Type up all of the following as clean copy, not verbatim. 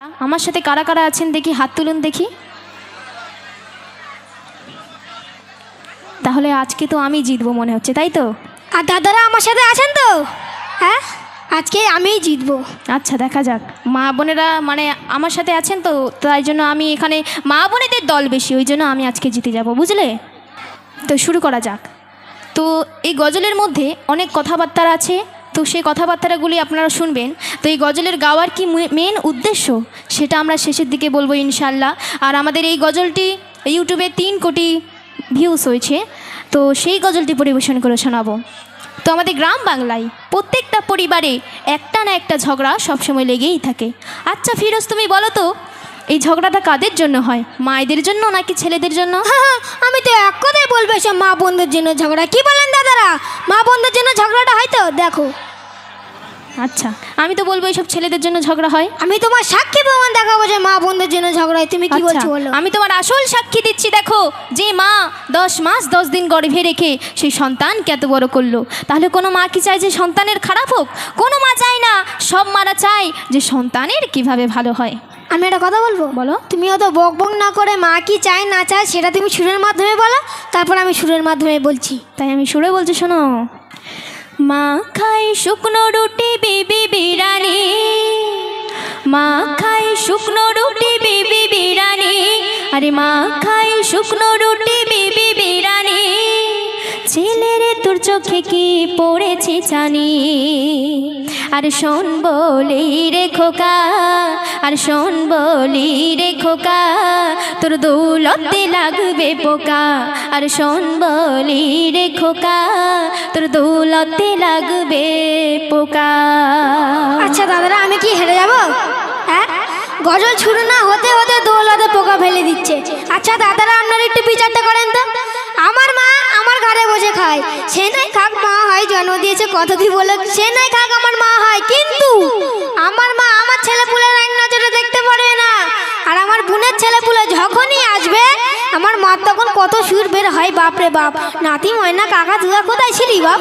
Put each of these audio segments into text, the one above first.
আমার সাথে কারা কারা আছেন দেখি, হাত তুলুন দেখি। তাহলে আজকে তো আমি জিতবো মনে হচ্ছে, তাই তো? আর দাদারা আমার সাথে আছেন তো? হ্যাঁ, আজকে আমিই জিতবো। আচ্ছা, দেখা যাক। মা বোনেরা মানে আমার সাথে আছেন তো, তাই জন্য আমি এখানে মা বোনেদের দল বেশি, ওই জন্য আমি আজকে জিতে যাব, বুঝলে? তো শুরু করা যাক। তো এই গজলের মধ্যে অনেক কথাবার্তা আছে, তো সেই কথাবার্তাগুলি আপনারা শুনবেন। তো এই গজলের গাওয়ার কি মেন উদ্দেশ্য সেটা আমরা শেষের দিকে বলবো ইনশাল্লাহ। আর আমাদের এই গজলটি ইউটিউবে 3 কোটি ভিউস হয়েছে, তো সেই গজলটি পরিবেশন করে শোনাবো। তো আমাদের গ্রাম বাংলায় প্রত্যেকটা পরিবারে একটা না একটা ঝগড়া সবসময় লেগেই থাকে। আচ্ছা ফিরোজ, তুমি বলো তো এই ঝগড়াটা কাদের জন্য হয়? মায়েদের জন্য নাকি ছেলেদের জন্য? আমি তো এক কথাই বলবো, এসব মা বোনদের জন্য ঝগড়া। কি বলেন দাদারা? মা বোনদের জন্য ঝগড়াটা হয় তো? দেখো, আচ্ছা, আমি তো বলবো এইসব ছেলেদের জন্য ঝগড়া হয়। আমি তোমার সাক্ষী প্রমাণ দেখাবো যে মা বোনদের জন্য ঝগড়া হয়। তুমি কি আচ্ছা, বলছো বলো? আমি তোমার আসল সাক্ষী দিচ্ছি। দেখো, যে মা 10 মাস 10 দিন গর্ভে রেখে সেই সন্তানকে এত বড় করলো, তাহলে কোনো মা কি চায় যে সন্তানের খারাপ হোক? কোনো মা চায় না। সব মারা চায় যে সন্তানের কিভাবে ভালো হয়। আমি একটা কথা বলবো, বলো। তুমি অত বক বক না করে মা কি চায় না চায় সেটা তুমি সুরের মাধ্যমে বলো, তারপর আমি সুরের মাধ্যমে বলছি। তাই আমি সুরে বলছি, শোনো। মা খায় শুকনো রুটি বিবি বিরানি, মা খায় শুকনো রুটি বিবি বিরানি, আরে মা খায় শুকনো রুটি বিবি বিরানি, ছেলেরে তোর চোখে কি পড়েছে জানি। আর শোন বলি রে খোকা, আর শোন বলি রে খোকা, তোর দৌলতে লাগবে পোকা। আর শোন বলি রে খোকা, তোর দৌলতে লাগবে পোকা। আচ্ছা দাদারা, আমি কি হেরে যাব? হ্যাঁ, গজল শুরু না হতে হতে দৌলতে পোকা ফেলে দিচ্ছে। আচ্ছা দাদারা, আপনারা একটু বিচারটা করেন তো। আমার মা আমার ঘরে বসে খায়, সে নাই খাক, মা হয় জন্ম দিয়েছে কত কি বলে, সে নাই খাক আমার মা হয়, কিন্তু আমার মা আমার ছেলে পুলের এক নজরে দেখতে পারবে না। আর আমার বোনের ছেলে পুলে যখনই আসবে, আমার মা তখন কত সুর বের হয়, বাপরে বাপ। নাতি ময়না কাকা তুয়া কোথায় ছিলি বাপ?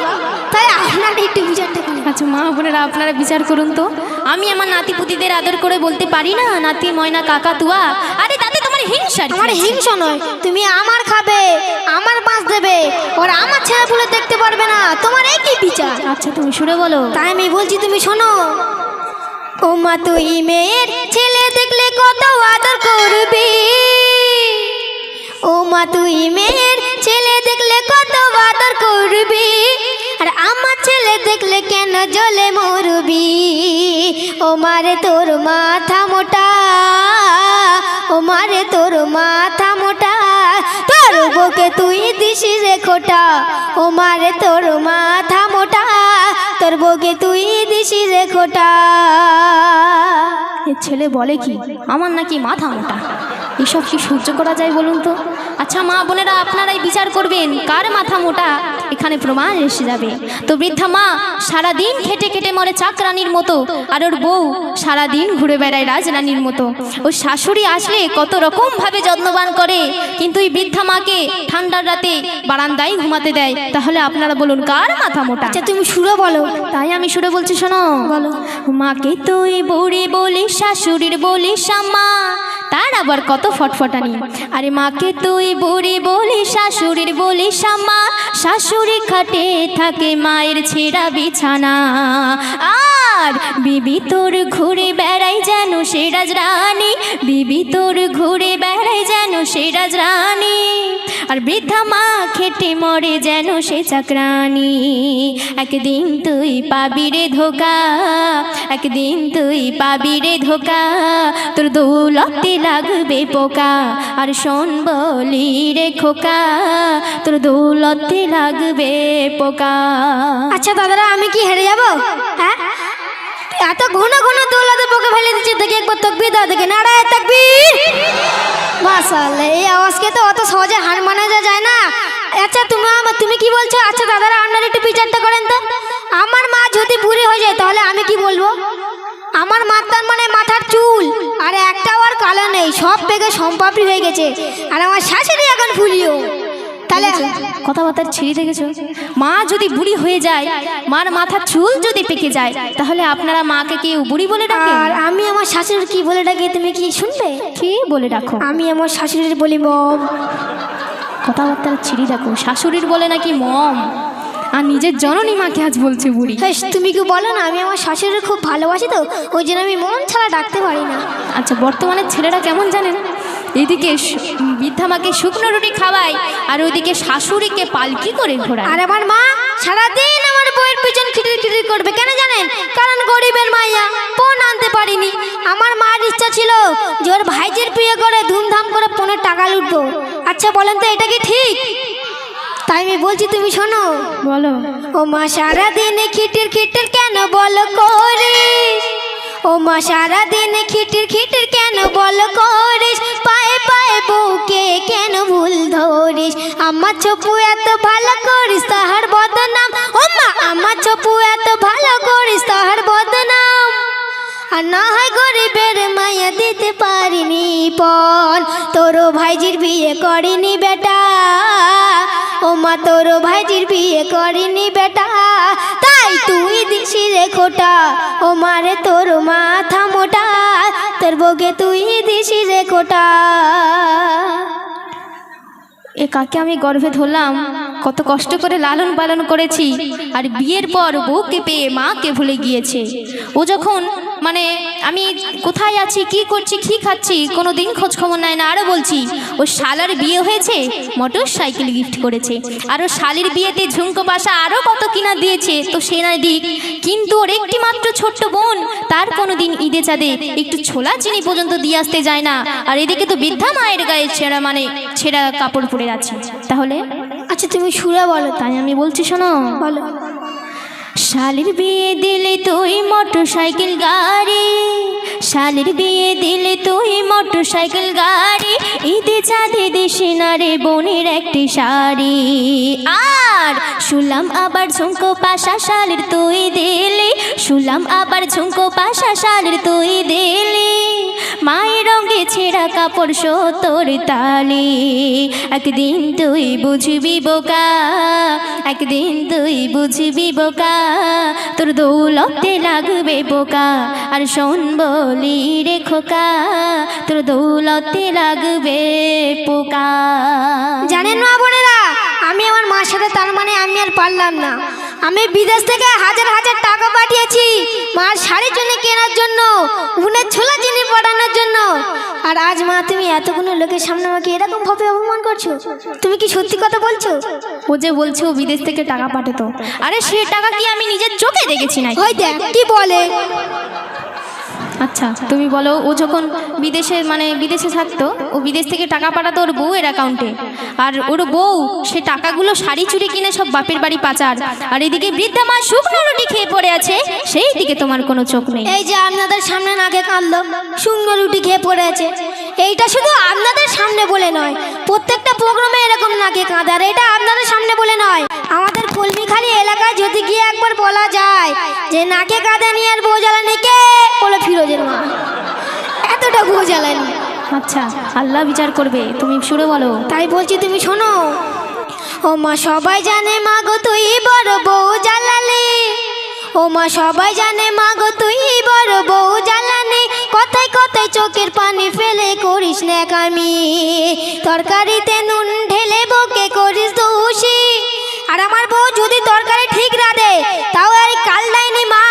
তাই আপনারা একটু বিচারটা করুন। আচ্ছা মা বোনেরা, আপনারা বিচার করুন তো। আমি আমার নাতি পুতিদের আদর করে বলতে পারি না নাতি ময়না কাকা তুয়া? আরে তাতে তোমার হিংসা? আমার হিংসা নয়, তুমি আমার খাবে, আমার পাঁচ দেবে, ওর আমার ছেলে পুলে দেখতে পারবে না, তোমার একই বিচার। আচ্ছা তুমি সুরে বলো। তাই আমি বলছি, তুমি শোনো। ও মা, তুই মেয়ের ছেলে দেখলে কত আদর করবি, ও মা তুই মেয়ের ছেলে দেখলে কত আদর করবি, আর আমার ছেলে দেখলে কেন জ্বলে মরবি। ও মারে তোর মাথা মোটা, ও মারে তোর মাথা মোটা, তোর বউকে তুই দিসি রে খোটা। ও মারে তোর মাথা মোটা, তোর বউকে তুই দিসি রে খোটা। এ ছেলে বলে কি আমার নাকি মাথা মোটা? এসব কি সহ্য করা যায় বলুন তো? আচ্ছা মা বোনেরা, আপনারাই বিচার করবেন কার মাথা মোটা, এখানে প্রমাণ এসে যাবে। তো বৃদ্ধা মা সারাদিন খেটে খেটে মরে চাকরানির মতো, আর ওর বউ সারাদিন ঘুরে বেড়ায় রাজরানীর মতো। ওর শাশুড়ি আসলে কত রকম ভাবে যত্নবান করে, কিন্তু এই বৃদ্ধা মাকে ঠান্ডার রাতে বারান্দায় ঘুমাতে দেয়। তাহলে আপনারা বলুন কার মাথা মোটা? আচ্ছা তুমি সুরে বলো। তাই আমি সুরে বলছি, শোনো। বলো। মাকে তুই বুড়ি বলিস, শাশুড়ির বলিস আম্মা, তার আবার কত ফটফটানি। আরে মাকে তুই বুড়ি বলিস, শাশুড়ির বলিস আম্মা, শাশুড়ি খাটে থাকে মায়ের ছেঁড়া বিছানা, আর বিবি তোর ঘুরে বেড়াই যেন সে রাজরানী, বিবি তোর ঘুরে বেড়াই যেন সে রাজরানী, আর বৃদ্ধা মা খেটে মরে যেন সে চাকরানি। একদিন তুই পাবি রে ধোকা, একদিন তুই পাবি রে ধোকা, তোর দৌলতে লাগবে পোকা। আর শোন বলি রে খোকা, তোর দৌলতে লাগবে পোকা। আচ্ছা দাদারা, আমি কি হেরে যাব? হ্যাঁ, এত ঘন ঘন দৌলতে পোকা ফেলে দিচ্ছে, দেখি একবার তাকবীর দাও, দেখে নারায়ে তাকবীর। মাশাআল্লাহ, এই আওয়াজকে তো অত সহজে হার মানা যায় না। আচ্ছা তুমি কি বলছো? আচ্ছা দাদারা, আপনারা একটু বিচারটা করেন তো। আমার মা যদি বুড়ি হয়ে যায় তাহলে আমি কি বলবো? আমার মাথার মানে মাথার চুল আর একটাও আর কালো নেই, সব পেকে সম্পাপড়ি হয়ে গেছে, আর আমার শাশুড়ি এখন ফুলিও। তাহলে কথাবার্তার ছিঁড়ে দেখেছো? মা যদি বুড়ি হয়ে যায়, মার মাথার চুল যদি পেকে যায়, তাহলে আপনারা মাকে কি বুড়ি বলে ডাকেন? আর আমি আমার শাশুড়ির কি বলে ডাকি তুমি কি শুনবে? কি বলে ডাকো? আমি আমার শাশুড়ির বলি মম। কথাবার্তার ছিঁড়ে দেখো, শাশুড়ির বলে নাকি মম, আর নিজের জননী মাকে আজ বলছে বুড়ি। হ্যাঁ তুমি কি বলো না, আমি আমার শাশুড়ির খুব ভালোবাসি তো, ওই জন্য আমি মম ছাড়া ডাকতে পারি না। আচ্ছা, বর্তমানে ছেলেরা কেমন জানেন? এদিকে বৃদ্ধা মাকে শুকনো রুটি খাওয়ায়, আর ওইদিকে শাশুড়িকে পালকি করে ঘোরায়। আর আমার মা সারাদিন আমার বইয়ের পিছন খিটির খিটির করবে, কেন জানেন? কারণ গরিবের মাইয়া পণ আনতে পারিনি। আমার মার ইচ্ছা ছিল যে ওর ভাইজির বিয়ে করে ধুমধাম করে পনের টাকা লুটবো। আচ্ছা বলেন তো এটা কি ঠিক? তাই আমি বলছি তুমি শোনো। বলো। ও মা সারাদিন খিটির খিটির কেন বলো করিস? ও মা সারাদিন খিটির খিটির কেন বলো করিস? পায়ে পায়ে বউকে কেন ভুল ধরিস? আমার ছপু এত ভালো করিস তাহার বদনাম। ও মা আমার ছপু এত ভালো করিস তাহার বদনাম। আর না হয় গরিবের মাইয়া দিতে পারিনি পণ, তোরও ভাইজির বিয়ে করিনি বেটা। ও মা তোরও ভাইজির বিয়ে করিনি বেটা, তাই তুই দিছি রে খোটা। ও মারে তোর মাথা মোটা, তোর বউকে তুই দিছি রে খোটা। এ কাকে আমি গর্ভে ধরলাম, কত কষ্ট করে লালন পালন করেছি, আর বিয়ের পর বউকে পেয়ে মাকে ভুলে গিয়েছে। ও যখন মানে আমি কোথায় আছি, কি করছি, কি খাচ্ছি, কোনো দিন খোঁজ খবর নেয় না। আরও বলছি, ও শালার বিয়ে হয়েছে, মোটর সাইকেল গিফট করেছে, আর ও শালির বিয়েতে ঝুমকো পাশা আরও কত কিনা দিয়েছে, তো সে না দিক, কিন্তু ওর একটি মাত্র ছোট্ট বোন, তার কোনো দিন ঈদে চাঁদে একটু ছোলা চিনি পর্যন্ত দিয়ে আসতে যায় না। আর এদিকে তো বৃদ্ধা মায়ের গায়ে ছেঁড়া কাপড় পরে আছে। তাহলে আচ্ছা তুমি সুরে বলো। তাই আমি বলছি, শোনো। বলো। শালির বিয়ে দিলে তুই মোটর সাইকেল গাড়ি, শালির বিয়ে দিলে তুই মোটর সাইকেল গাড়ি, ঈদে চাঁদে দেশে না রে বোনের একটি শাড়ি। আর শুনলাম আবার ঝুমকো পাশা শালির তুই দিলি, শুনলাম আবার ঝুমকো পাশা শালির তুই দিলি, মায়ের রঙে ছেঁড়া কাপড় সতর তালি। একদিন তুই বুঝবি বোকা, একদিন তুই বুঝবি বোকা, তোর দৌলতে লাগবে বোকা। আর শোন বলি রে খোকা, তোর দৌলতে লাগবে পোকা। জানেন না বোনেরা, আমি আমার মার সাথে তার মানে আমি আর পারলাম না। আমি বিদেশ থেকে হাজার হাজার টাকা পাঠিয়েছি মার শাড়ি চুনি কেনার জন্য, উনের ছোলা চিনি পাঠানোর জন্য। আর আজ মা তুমি এতগুলো লোকের সামনে আমাকে এরকম ভাবে অপমান করছো? তুমি কি সত্যি কথা বলছো? ও যে বলছে ও বিদেশ থেকে টাকা পাঠাতো, আরে সে টাকা কি আমি নিজের চোখে দেখেছি না? ওই দেখ কি বলে। আচ্ছা তুমি বলো, ও যখন বিদেশে থাকতো, ও বিদেশ থেকে টাকা পাঠাতো ওর বউয়ের অ্যাকাউন্টে, আর ওর বউ সে টাকাগুলো শাড়ি চুড়ি কিনে সব বাপের বাড়ি পাচার, আর এদিকে বৃদ্ধা মা শুকনো রুটি খেয়ে পড়ে আছে, সেই দিকে তোমার কোনো চোখ নেই। এই যে আপনাদের সামনে নাকে কাঁদলো, শুকনো রুটি খেয়ে পড়ে আছে, এইটা শুধু আপনাদের সামনে বলে নয়, প্রত্যেকটা প্রোগ্রামে এরকম নাকে কাঁদে। আর এটা আপনাদের সামনে বলে নয়, আমাদের কলমিখালি এলাকায় যদি গিয়ে একবার বলা যায় যে নাকে কাঁদে নিয়ে আর বউ জ্বালানি কে, বলে ফিরোজের মা। এতটা বউ জ্বালানি। আচ্ছা আল্লাহ বিচার করবে, তুমি শুনে বলো। তাই বলছি তুমি শোনো। ও মা সবাই জানে মা গো তুই বড় বউ জ্বালালি, ও মা সবাই জানে মা গো তুই বড় বউ জ্বালানি, কথায় কথায় চোখের পানি ফেলে করিস না কামি, তরকারিতে নুন ঢেলে বউকে করিস দোষী। আর আমার বউ যদি তরকারি ঠিক রাঁধে তাও আর কাল দেয়নি মা,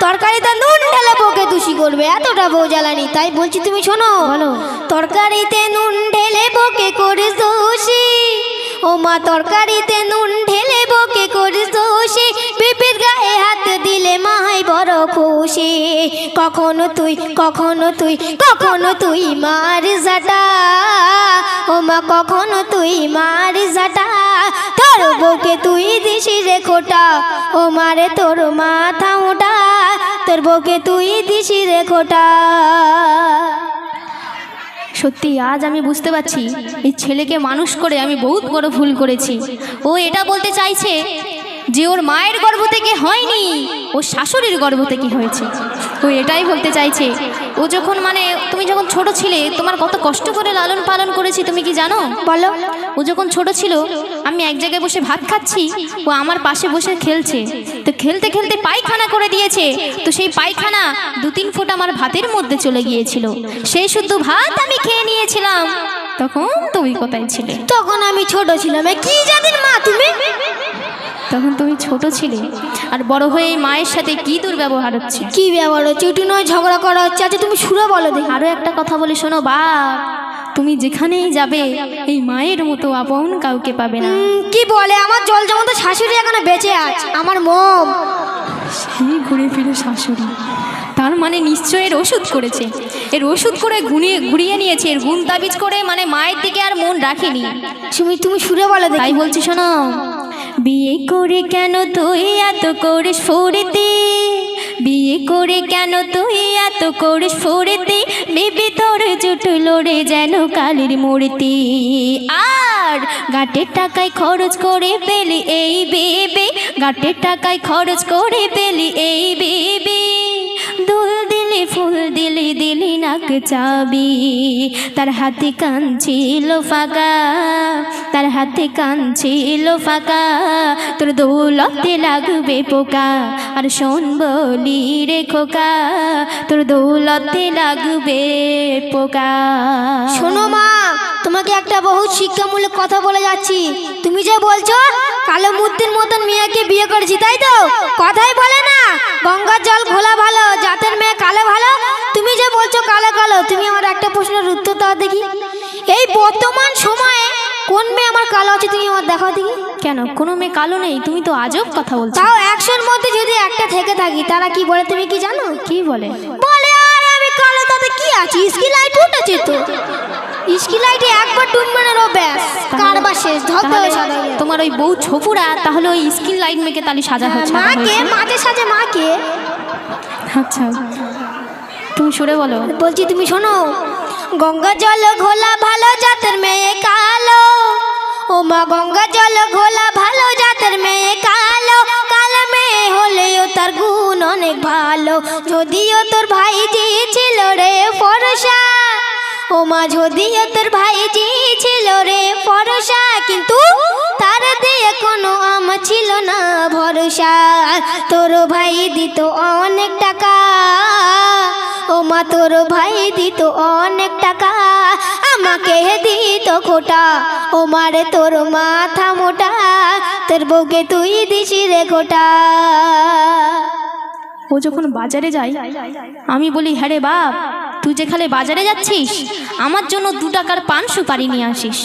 তরকারিতে নুন ঢেলে বউকে দোষী করবে, এতটা বউ জ্বালানি। তাই বলছি তুমি শোনো। বলো। তরকারিতে নুন ঢেলে বউকে করিস দোষী, ও মা তরকারিতে নুন ঢেলে বউকে করিস দোষী, বিপির গায়ে হাত দিলে মা হয় বড় খুশি। কখনো তুই কখনো তুই কখনো তুই মারিস ঝাঁটা, ও মা কখনো তুই মারিস ঝাঁটা, তোর বউকে তুই দিসি রে খোটা, ও মারে তোর মাথা মোটা, তোর বউকে তুই দিসি রে খোটা। সত্যি আজ আমি বুঝতে পারছি এই ছেলেকে মানুষ করে আমি বহুত বড় ভুল করেছি। ও এটা বলতে চাইছে যে ওর মায়ের গর্ভ থেকে হয়নি, ও শাশুড়ির গর্ভ থেকে হয়েছে। ও এটাই বলতে চাইছে, ও যখন মানে তুমি যখন ছোট ছিলে তোমার কত কষ্ট করে লালন পালন করেছি তুমি কি জানো? বলো। ও যখন ছোট ছিল আমি এক জায়গায় বসে ভাত খাচ্ছি, ও আমার পাশে বসে খেলছে, তো খেলতে খেলতে পায়খানা করে দিয়েছে, তো সেই পায়খানা 2-3 ফোঁটা আমার ভাতের মধ্যে চলে গিয়েছিল, সেই শুদ্ধ ভাত আমি খেয়ে নিয়েছিলাম। তখন তুমি কোথায় ছিলে? তখন আমি ছোট ছিলাম। এ কি জাতির মা তুমি? তখন তুমি ছোট ছিলে, আর বড় হয়ে এই মায়ের সাথে কি দুর্ব্যবহার হচ্ছে। কি ব্যাপার হচ্ছে? একটু নয় ঝগড়া করা হচ্ছে। আচ্ছা তুমি সুরে বলো দেখি। আরও একটা কথা বলে শোনো বাপ, তুমি যেখানেই যাবে এই মায়ের মতো আপন কাউকে পাবে না। কি বলে? আমার জল জমা শাশুড়ি এখনো বেঁচে আছে, আমার মম। সেই ঘুরে ফিরে শাশুড়ি, তার মানে নিশ্চয় এর ওষুধ করেছে, এর ওষুধ করে ঘুরিয়ে নিয়েছে, এর গুণ তাবিজ করে মানে মায়ের দিকে আর মন রাখেনি। তুমি সুরে বলো দেখি। তাই বলছি শোনো, বিয়ে করে কেন তুই এত করিস ফুরিতে, বিয়ে করে কেন তুই এত করিস ফুরিতে, বেবি তোর জুটলো রে যেন কালির মূর্তি, আর গাটের টাকায় খরচ করে পেলি এই বেবি, গাটের টাকায় খরচ করে পেলি এই বেবি, দুল দিলি ফুল দিলি দিলি নাক চাবি, তার হাতে কান ছিল ফাঁকা, তার হাতে কান ছিল ফাঁকা, তোর দৌলতে লাগবে পোকা, আর শোন বলি রে খোকা, তোর দৌলতে লাগবে পোকা। শোনো মা, তোমাকে একটা বহুত শিক্ষামূলক কথা বলে যাচ্ছি। তুমি যে বলছো কালো মূর্তির মতন মেয়েকে বিয়ে করেছি, তাই তো? কথাই বলে না গঙ্গার জল ঘোলা ভালো, জাতের মেয়ে কালো ভালো। তুমি যে বলছো কালো কালো, তুমি আমার একটা প্রশ্নের উত্তর দাও দেখি। এই বর্তমান সময়ে কোন মেয়ে আমার কালো আছে তুমি আমার দেখাও দেখি। কেন কোনো মেয়ে কালো নেই? তুমি তো আজব কথা বলছো। তাও 100-র মধ্যে যদি একটা থেকে থাকি, তারা কি বলে তুমি কি জানো? কি বলে? বলে আরে আমি কালো, তাতে কি আছে, স্কিন লাইট উঠেছে তো, স্কিন লাইটে একবার ডুববে না রো ব্যাস কারবার শেষ, ধরতে সাদা। তোমার ওই বউ ছোপুরা তাহলে ওই স্কিন লাইট মেকে তালি সাজা হচ্ছে। মাকে মাঝে সাজে মাকে। আচ্ছা তুমি সুরে বলো। বলছি তুমি শোনো, গঙ্গা জল ঘোলা ভালো, জাতের মেয়ে কালো, ও মা গঙ্গা জল ঘোলা ভালো, জাতের মেয়ে কালো, কালো মেয়ে হলেও তার গুণ অনেক ভালো, যদিও তোর ভাইজি ছিল রে ফরসা, ও মা যদিও তোর ভাইজি ছিল রে ফরসা, কিন্তু তার দিয়ে কোনো আমার ছিল না ভরসা, তোর ভাই দিত অনেক টাকা, ও মা তোর ভাই দিত অনেক টাকা, আমাকে দিত খোটা, ও মারে তোর মাথা মোটা, তোর বউকে তুই দিছি রে খোটা। ও যখন বাজারে যায় আমি বলি হ্যাঁ রে বাপ, তুই যেখানে বাজারে যাচ্ছিস আমার জন্য 2 টাকার পান সুপারি নিয়ে আসিস।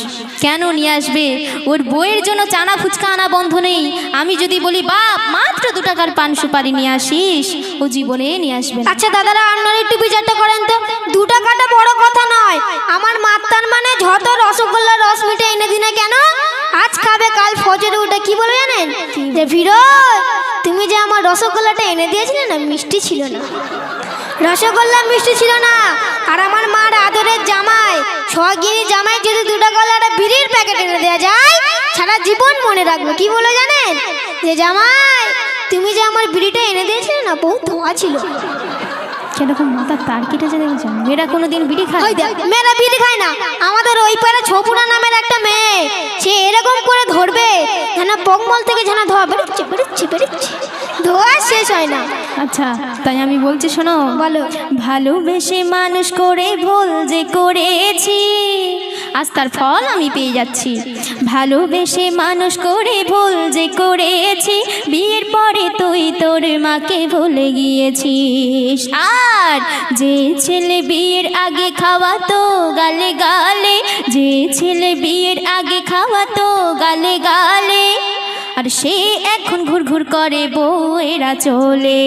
কেন নিয়ে আসবে? ওর বইয়ের জন্য চানা ফুচকা আনা বন্ধ নেই। আমি যদি বলি বাপ মাত্র 2 টাকার পান সুপারি নিয়ে আসিস, ও জীবনে নিয়ে আসবে না। আচ্ছা দাদারা, আপনারা একটু বিচারটা করেন তো, 2 টাকাটা বড় কথা নয়, আমার মাত্রার মানে যত রসগোল্লা রস মিঠে এনে দিনে কেন, আজ খাবে কাল ফজরে উঠে কি বলবে জানেন? যে ফিরোজ তুমি যে আমার রসগোল্লাটা এনে দিয়েছিলে না, মিষ্টি ছিল না, রসগোল্লা মিষ্টি ছিল না। আর আমার মার আদরের জামাই, সোহাগিনী জামাই যদি 2 টাকাওয়ালা একটা বিড়ির প্যাকেট এনে দেওয়া যায়, সারা জীবন মনে রাখবো। কি বলে জানেন? যে জামাই তুমি যে আমার বিড়িটা এনে দিয়েছিলে না, বহুত ধোঁয়া ছিল। সেরকম মাথার তার কেটেছে দেখেছ? মেয়েরা কোনোদিন বিড়ি খায়? ওই দেখ, মেয়েরা বিড়ি খায় না। আমাদের ওই পাড়ে ছোপুরা নামের একটা মেয়ে, সে এরকম করে ধরবে যেন বকমল থেকে যেন ধোয়া বেরোচ্ছে বেরোচ্ছে বেরোচ্ছে, ধোয়া শেষ হয় না। আচ্ছা তাই আমি বলছি শোনো, বলো। ভালোবেসে মানুষ করে ভুল যে করেছি, আজ তার ফল আমি পেয়ে যাচ্ছি। ভালোবেসে মানুষ করে ভুল যে করেছি, বিয়ের পরে তুই তোর মাকে ভুলে গিয়েছিস। আর যে ছেলে বিয়ের আগে খাওয়াতো গালে গালে, যে ছেলে বিয়ের আগে খাওয়াতো গালে গালে, আর সে এখন ঘুরঘুর করে বউয়েরা চলে,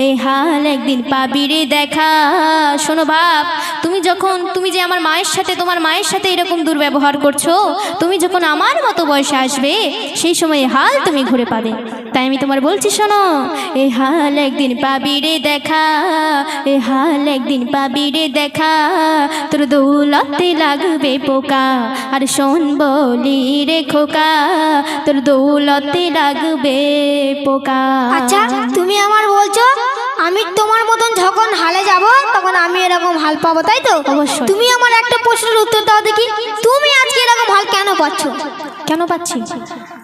এ হাল একদিন পাবি রে দেখা। শোনো বাপ, তুমি যে আমার মায়ের সাথে, তোমার মায়ের সাথে এরকম দুর্ব্যবহার করছো, তুমি যখন আমার মতো বয়সে আসবে সেই সময় এ হাল তুমি ঘুরে পাবে। তাই আমি তোমার বলছি শোনো, এ হাল একদিন পাবি রে দেখা, এ হাল একদিন পাবি রে দেখা, তোর দৌলতে লাগবে পোকা, আর শোন বলি রে খোকা, তোর দৌলতে লাগবে পোকা। আচ্ছা তুমি আমার বলছো আমি তোমার মতন যখন হালে যাব তখন আমি এরকম হাল পাবো, তাই তো? অবশ্যই। তুমি আমার একটা প্রশ্নের উত্তর দাও দেখি, তুমি আজকে এরকম হাল কেন পাচ্ছ? কেন পাচ্ছি?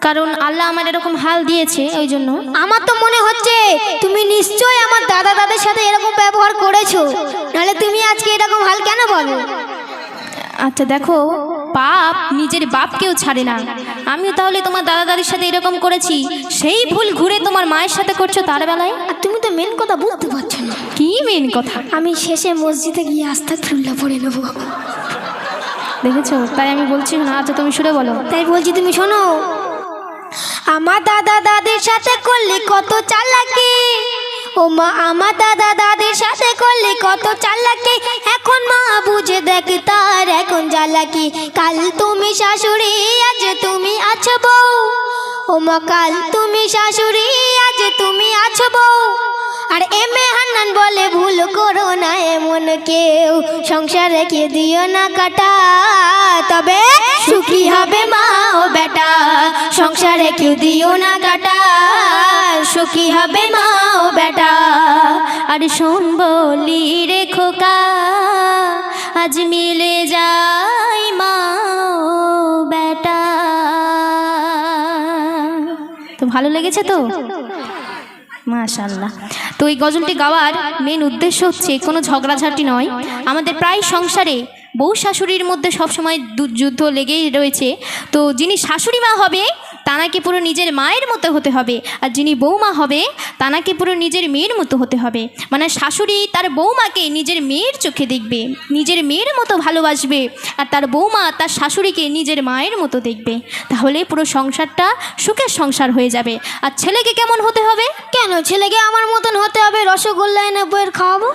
কারণ আল্লাহ আমার এরকম হাল দিয়েছে, ওই জন্য। আমার তো মনে হচ্ছে তুমি নিশ্চয়ই আমার দাদা দাদের সাথে এরকম ব্যবহার করেছো, নাহলে তুমি আজকে এরকম হাল কেন পাবো? আচ্ছা দেখো, পাপ নিজের বাপকেও ছাড়ে না। আমিও তাহলে তোমার দাদা দাদির সাথে এরকম করেছি, সেই ভুল ঘুরে তোমার মায়ের সাথে করছো তার বেলায়। আর তুমি তো মেন কথা বুঝতে পারছো না। কি মেন কথা? আমি শেষে মসজিদে গিয়ে আস্তাগফিরুল্লাহ পড়ে নেবো। দেখেছো, তাই আমি বলছি না। আচ্ছা তুমি শুনে বলো। তাই বলছি, তুমি শোনো। আমার দাদা দাদির সাথে করলে কত চালাকি, ও মা আমার দাদা দাদির সাথে করলে কত চালাকি, এখন মা বুঝে দেখ তার এখন জ্বালাকি। কাল তুমি শাশুড়ি আজ তুমি আছো বউ, ও মা কাল তুমি শাশুড়ি আজ তুমি আছো বউ। আর এমএ হান্নান বলে ভুল করো না এমন কেউ, সংসারে কে দিও না কাটা, তবে সুখী হবে মা ও বেটা। সংসারে কেউ দিও না কাটা, সুখী হবে মা ও বেটা। আর শোন বলি রে খোকা, আজ মিলে যাই মা ও বেটা। তো ভালো লেগেছে তো? মাশাআল্লাহ। তো এই গজলটি গাওয়ার মেন উদ্দেশ্য হচ্ছে কোনো ঝগড়াঝাটি নয়। আমাদের প্রায় সংসারে বউ শাশুড়ির মধ্যে সবসময় যুদ্ধ লেগেই রয়েছে। তো যিনি শাশুড়ি মা হবে তানাকে পুরো নিজের মায়ের মতো হতে হবে, আর যিনি বৌমা হবে তানাকে পুরো নিজের মেয়ের মতো হতে হবে। মানে শাশুড়ি তার বৌমাকে নিজের মেয়ের চোখে দেখবে, নিজের মেয়ের মতো ভালোবাসবে, আর তার বৌমা তার শাশুড়িকে নিজের মায়ের মতো দেখবে। তাহলে পুরো সংসারটা সুখের সংসার হয়ে যাবে। আর ছেলেকে কেমন হতে হবে? কেন ছেলেকে আমার মতন হতে হবে? রসগোল্লা এনে বইয়ের খাওয়াবো।